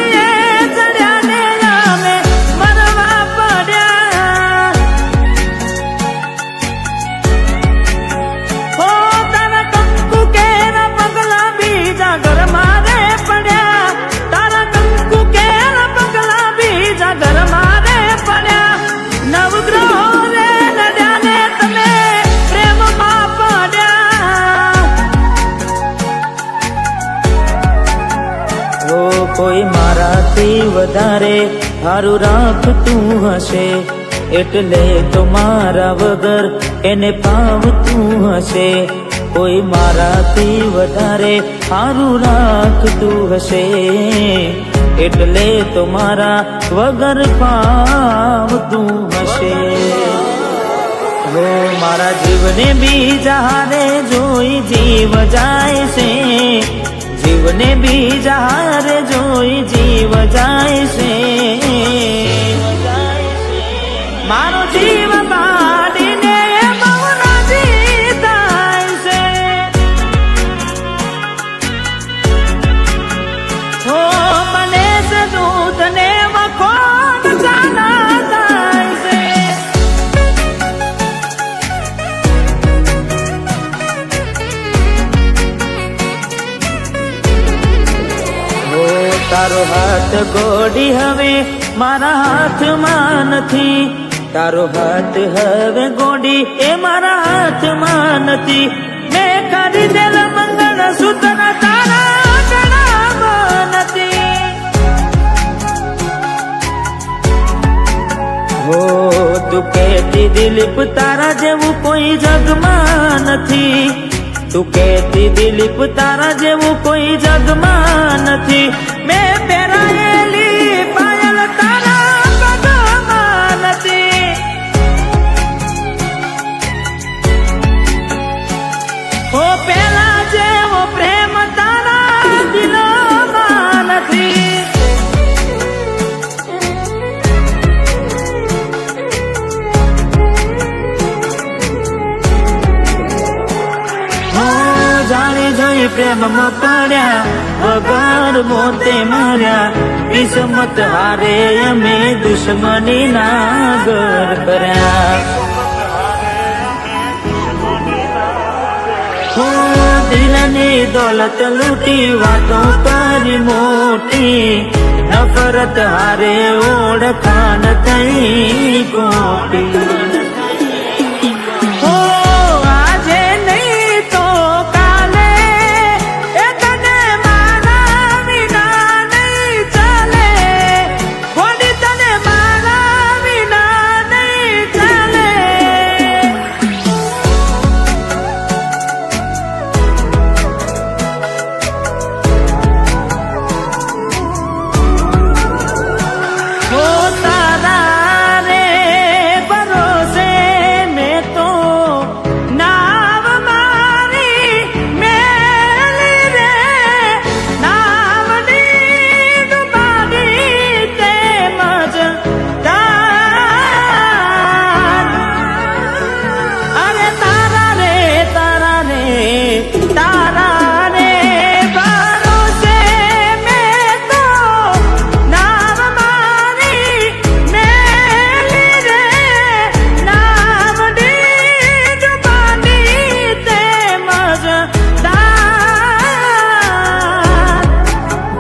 ડોલીએ ચડ્યા ને અમે મરવા પડ્યા. હો તારા કંકુ કેરા પગલા બીજા ઘરમાં રે પડ્યા. તારા કંકુ કેરા પગલા બીજા ઘરમાં રે પડ્યા. નવગ્રહો રે નડ્યા ને તમે પ્રેમમાં પડ્યા. ઓ કોઈ મારાથી વધારે હારું રાખતું હશે એટલે તો મારા વગર એને પાવતું હશે. કોઈ મારાથી વધારે હારું રાખતું હશે એટલે તો મારા વગર પાવતું હશે. હો મારા જીવને બીજા હારે જોઈ જીવ જાય છે. જીવને બીજા હારે જોઈ જીવ જાય છે. મારો જીવ બાળીને બહુ રાજી થાય છે. હો મને છે દૂધ ને મખોન જાના થાય છે. હો તારો હાથ ગોડી હવે મારા હાથમાં નથી. તારો હાથ હવે ગોડી એ મારા હાથમાં નથી. મેં ખરીદેલ મંગળસૂત્ર તારા ગળામાં નથી. હો તું કહેતી દિલીપ તારા જેવું કોઈ જગમાં નથી. તું કહેતી દિલીપ તારા જેવું કોઈ જગમાં નથી. મેં પહેરાયેલી પાયલ તારા પગમાં નથી. હો પેલા જેવો પ્રેમ તારા દિલમાં નથી. જાણી જોઈ પ્રેમમાં પડ્યા વગર મોતે માર્યા. કિસ્મત હારે અમે દુશ્મની ના ઘર કર્યા. દિલની દોલત લૂટી વાતો કરી મોટી. નફરત હારે ઓળખાણ થઈ ગોટી.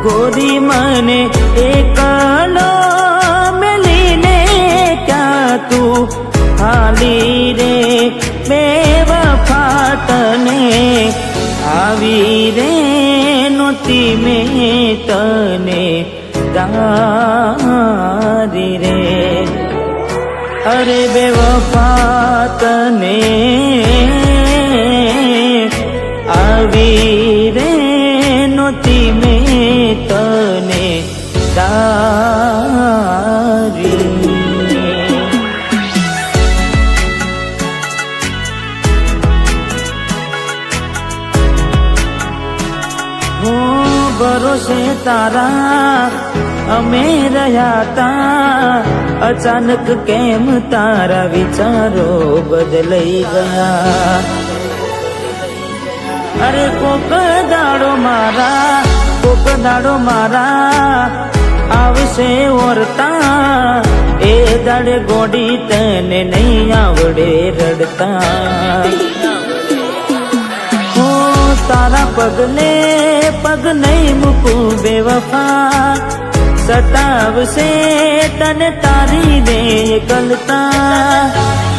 ગોરી મને એકલો મેલીને ક્યાં તું હાલી રે. બેવફા તને આવી રે નોતી મેં તને તારી રે. અરે બેવફા તને આવી રે નોતી મેં તને તારી. ભરોસે તારા અમે રહ્યા તા. અચાનક કેમ તારા વિચારો બદલાઈ ગયા. અરે કોક દાડો મારા આવશે ઓરતા એ દાડે ગોડી તને નહીં આવડે રડતા હો તારા પગલે પગ નહીં મૂકું બેવફા સતાવશે તને તારી ને કલતા